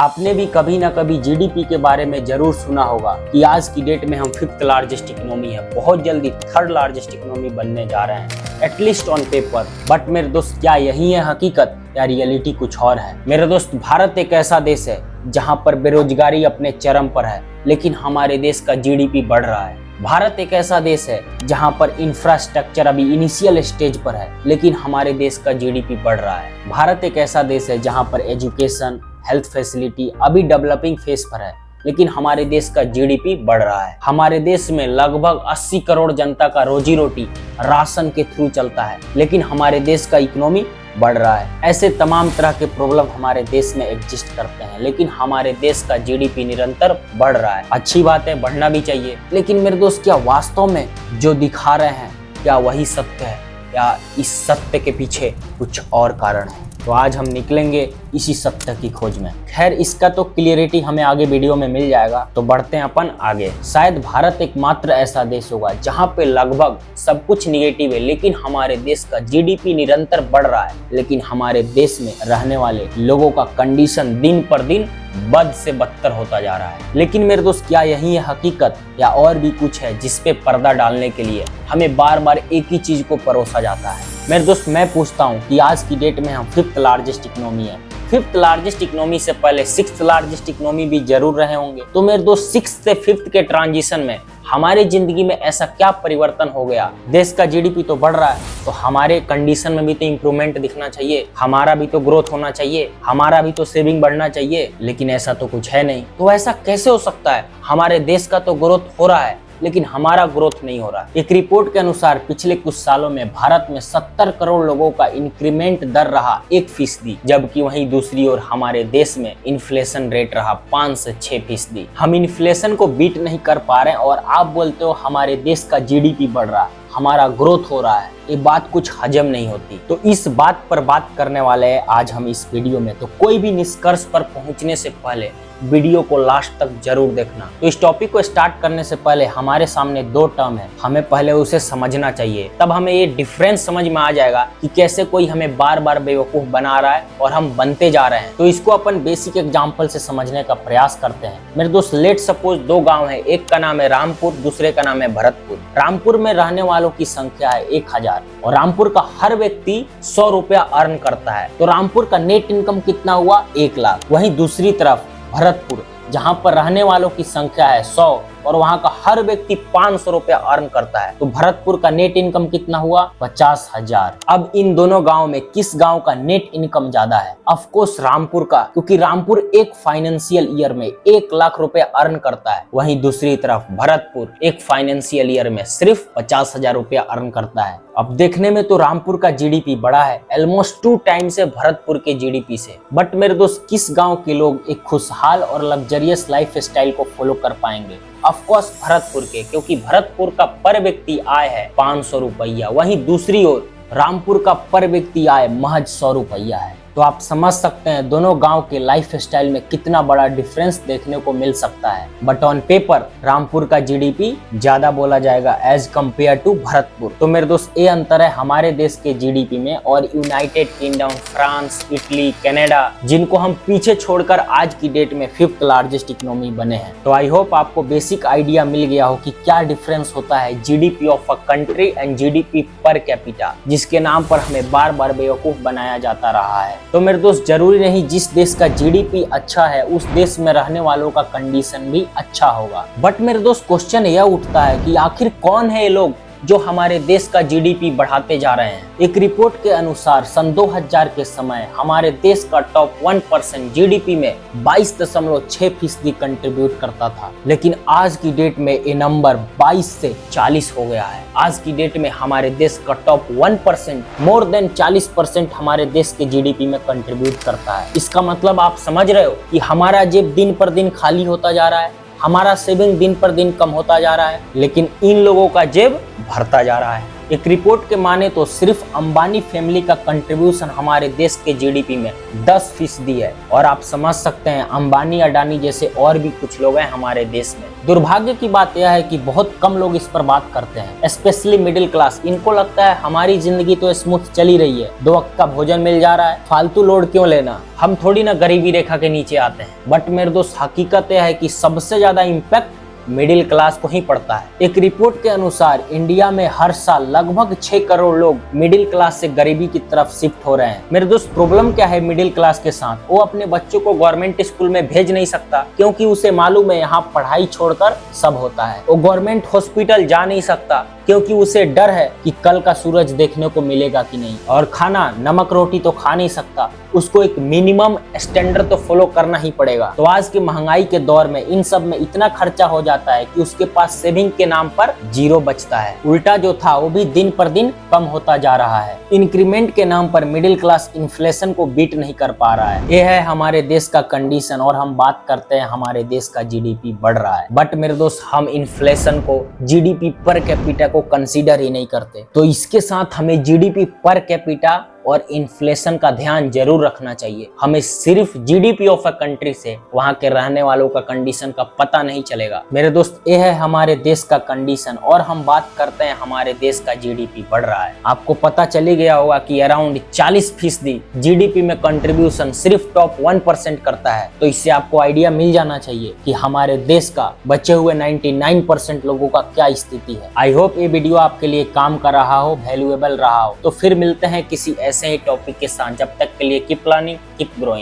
आपने भी कभी ना कभी जीडीपी के बारे में जरूर सुना होगा कि आज की डेट में हम 5th लार्जेस्ट इकोनॉमी है, बहुत जल्दी 3rd लार्जेस्ट इकोनॉमी बनने जा रहे हैं, एटलीस्ट ऑन पेपर। बट मेरे दोस्त, क्या यही है हकीकत या रियलिटी कुछ और है? मेरे दोस्त, भारत एक ऐसा देश है जहां पर बेरोजगारी अपने चरम पर है, लेकिन हमारे देश का जीडीपी बढ़ रहा है। भारत एक ऐसा देश है जहां पर इंफ्रास्ट्रक्चर अभी इनिशियल स्टेज पर है, लेकिन हमारे देश का जीडीपी बढ़ रहा है। भारत एक ऐसा देश है जहां पर एजुकेशन, हेल्थ फैसिलिटी अभी डेवलपिंग फेज पर है, लेकिन हमारे देश का जीडीपी बढ़ रहा है। हमारे देश में लगभग 80 करोड़ जनता का रोजी रोटी राशन के थ्रू चलता है, लेकिन हमारे देश का इकोनॉमी बढ़ रहा है। ऐसे तमाम तरह के प्रॉब्लम हमारे देश में एग्जिस्ट करते हैं, लेकिन हमारे देश का जीडीपी निरंतर बढ़ रहा है। अच्छी बात है, बढ़ना भी चाहिए, लेकिन मेरे दोस्त, क्या वास्तव में जो दिखा रहे हैं क्या वही सत्य है या इस सत्य के पीछे कुछ और कारण है? तो आज हम निकलेंगे इसी सत्य की खोज में। खैर, इसका तो क्लियरिटी हमें आगे वीडियो में मिल जाएगा, तो बढ़ते हैं अपन आगे। शायद भारत एकमात्र ऐसा देश होगा जहां पे लगभग सब कुछ निगेटिव है, लेकिन हमारे देश का जीडीपी निरंतर बढ़ रहा है, लेकिन हमारे देश में रहने वाले लोगों का कंडीशन दिन पर दिन बद से बदतर होता जा रहा है। लेकिन मेरे दोस्त, क्या यही है हकीकत या और भी कुछ है जिस पे पर्दा डालने के लिए हमें बार बार एक ही चीज को परोसा जाता है? मेरे दोस्त, मैं पूछता हूँ कि आज की डेट में हम 5th लार्जेस्ट इकोनॉमी है। 5th लार्जेस्ट इकोनॉमी से पहले 6th लार्जेस्ट इकोनॉमी भी जरूर रहे होंगे। तो मेरे दोस्त, 6th से 5th के ट्रांजिशन में हमारी जिंदगी में ऐसा क्या परिवर्तन हो गया? देश का जीडीपी तो बढ़ रहा है, तो हमारे कंडीशन में भी तो इम्प्रूवमेंट दिखना चाहिए, हमारा भी तो ग्रोथ होना चाहिए, हमारा भी तो सेविंग बढ़ना चाहिए, लेकिन ऐसा तो कुछ है नहीं। तो ऐसा कैसे हो सकता है? हमारे देश का तो ग्रोथ हो रहा है, लेकिन हमारा ग्रोथ नहीं हो रहा। एक रिपोर्ट के अनुसार पिछले कुछ सालों में भारत में 70 करोड़ लोगों का इंक्रीमेंट दर रहा 1%, जबकि वहीं दूसरी ओर हमारे देश में इन्फ्लेशन रेट रहा 5 से 6%। हम इन्फ्लेशन को बीट नहीं कर पा रहे हैं और आप बोलते हो हमारे देश का जीडीपी बढ़ रहा है, हमारा ग्रोथ हो रहा है। ये बात कुछ हजम नहीं होती। तो इस बात पर बात करने वाले हैं आज हम इस वीडियो में। तो कोई भी निष्कर्ष पर पहुंचने से पहले वीडियो को लास्ट तक जरूर देखना। तो इस टॉपिक को स्टार्ट करने से पहले हमारे सामने 2 टर्म है, हमें पहले उसे समझना चाहिए, तब हमें ये डिफरेंस समझ में आ जाएगा कि कैसे कोई हमें बार बार बेवकूफ बना रहा है और हम बनते जा रहे हैं। तो इसको अपन बेसिक एग्जाम्पल से समझने का प्रयास करते हैं। मेरे दोस्त, लेट सपोज 2 गाँव है, एक का नाम है रामपुर, दूसरे का नाम है भरतपुर। रामपुर में रहने वालों की संख्या है 1000 और रामपुर का हर व्यक्ति 100 रुपया अर्न करता है। तो रामपुर का नेट इनकम कितना हुआ? 1 लाख। वहीं दूसरी तरफ भरतपुर, जहां पर रहने वालों की संख्या है 100 और वहां का हर व्यक्ति 500 रुपया अर्न करता है, तो भरतपुर का नेट इनकम कितना हुआ? 50,000। अब इन दोनों गांव में किस गांव का नेट इनकम ज्यादा है? ऑफ कोर्स रामपुर का, क्योंकि रामपुर एक फाइनेंशियल ईयर में 1 लाख रुपए अर्न करता है। वहीं दूसरी तरफ भरतपुर एक फाइनेंशियल ईयर में सिर्फ 50,000 रुपया अर्न करता है। अब देखने में तो रामपुर का जीडीपी बड़ा है, ऑलमोस्ट 2 टाइम्स है भरतपुर के जीडीपी से। बट मेरे दोस्त, किस गांव के लोग एक खुशहाल और लग्जरियस लाइफ स्टाइल को फॉलो कर पाएंगे? ऑफ कोर्स भरतपुर के, क्योंकि भरतपुर का पर व्यक्ति आय है 500 रुपया। वहीं दूसरी ओर रामपुर का पर व्यक्ति आय महज 100 रुपया है। तो आप समझ सकते हैं दोनों गांव के लाइफ स्टाइल में कितना बड़ा डिफरेंस देखने को मिल सकता है। बट ऑन पेपर रामपुर का जीडीपी ज्यादा बोला जाएगा एज कम्पेयर टू भरतपुर। तो मेरे दोस्त, ये अंतर है हमारे देश के जीडीपी में और United kingdom, France, Italy, Canada, जिनको हम पीछे छोड़कर आज की डेट में 5th लार्जेस्ट इकोनॉमी बने हैं। तो आई होप आपको बेसिक आइडिया मिल गया हो कि क्या डिफरेंस होता है GDP of a country and GDP per capita, जिसके नाम पर हमें बार बार बेवकूफ बनाया जाता रहा है। तो मेरे दोस्त, जरूरी नहीं जिस देश का जीडीपी अच्छा है उस देश में रहने वालों का कंडीशन भी अच्छा होगा। बट मेरे दोस्त, क्वेश्चन यह उठता है कि आखिर कौन है ये लोग जो हमारे देश का जीडीपी बढ़ाते जा रहे हैं? एक रिपोर्ट के अनुसार सन 2000 के समय हमारे देश का टॉप 1% जीडीपी में 22.6% कंट्रीब्यूट करता था, लेकिन आज की डेट में ये नंबर 22 से 40 हो गया है। आज की डेट में हमारे देश का टॉप 1% मोर देन 40% हमारे देश के जीडीपी में कंट्रीब्यूट करता है। इसका मतलब आप समझ रहे हो कि हमारा जेब दिन पर दिन खाली होता जा रहा है, हमारा सेविंग दिन पर दिन कम होता जा रहा है, लेकिन इन लोगों का जेब भरता जा रहा है। एक रिपोर्ट के माने तो सिर्फ अंबानी फैमिली का कंट्रीब्यूशन हमारे देश के जीडीपी में 10% है। और आप समझ सकते हैं अंबानी अडानी जैसे और भी कुछ लोग हैं हमारे देश में। दुर्भाग्य की बात यह है कि बहुत कम लोग इस पर बात करते हैं, स्पेशली मिडिल क्लास। इनको लगता है हमारी जिंदगी तो स्मूथ चली रही है, 2 वक्त का भोजन मिल जा रहा है, फालतू लोड क्यों लेना, हम थोड़ी ना गरीबी रेखा के नीचे आते हैं। बट मेरे दोस्त हकीकत यह है कि सबसे ज्यादा इम्पैक्ट मिडिल क्लास को ही पड़ता है। एक रिपोर्ट के अनुसार इंडिया में हर साल लगभग 6 करोड़ लोग मिडिल क्लास से गरीबी की तरफ शिफ्ट हो रहे हैं। मेरे दोस्त प्रॉब्लम क्या है मिडिल क्लास के साथ, वो अपने बच्चों को गवर्नमेंट स्कूल में भेज नहीं सकता क्योंकि उसे मालूम है यहाँ पढ़ाई छोड़कर सब होता है। वो गवर्नमेंट हॉस्पिटल जा नहीं सकता क्योंकि उसे डर है कि कल का सूरज देखने को मिलेगा कि नहीं। और खाना नमक रोटी तो खा नहीं सकता, उसको एक मिनिमम स्टैंडर्ड तो फॉलो करना ही पड़ेगा। तो आज की महंगाई के दौर में इन सब में इतना खर्चा हो जाता है कि उसके पास सेविंग के नाम पर 0 बचता है। उल्टा जो था वो भी दिन पर दिन कम होता जा रहा है। इंक्रीमेंट के नाम पर मिडिल क्लास इन्फ्लेशन को बीट नहीं कर पा रहा है। ये है हमारे देश का कंडीशन। और हम बात करते हैं हमारे देश का जीडीपी बढ़ रहा है, बट मेरे दोस्त हम इन्फ्लेशन को जीडीपी पर कैपिटा को कंसीडर ही नहीं करते। तो इसके साथ हमें जीडीपी पर कैपिटा और इन्फ्लेशन का ध्यान जरूर रखना चाहिए। हमें सिर्फ जीडीपी ऑफ अ कंट्री से वहां के रहने वालों का कंडीशन का पता नहीं चलेगा। मेरे दोस्त ये है हमारे देश का कंडीशन और हम बात करते हैं हमारे देश का जीडीपी बढ़ रहा है। आपको पता चली गया होगा कि अराउंड 40% जीडीपी में कंट्रीब्यूशन सिर्फ टॉप 1% करता है। तो इससे आपको आइडिया मिल जाना चाहिए कि हमारे देश का बचे हुए 99% लोगों का क्या स्थिति है। आई होप ये वीडियो आपके लिए काम कर रहा हो, वैल्यूएबल रहा हो। तो फिर मिलते हैं किसी ऐसे ही टॉपिक के साथ। जब तक के लिए कीप लर्निंग, कीप ग्रोइंग।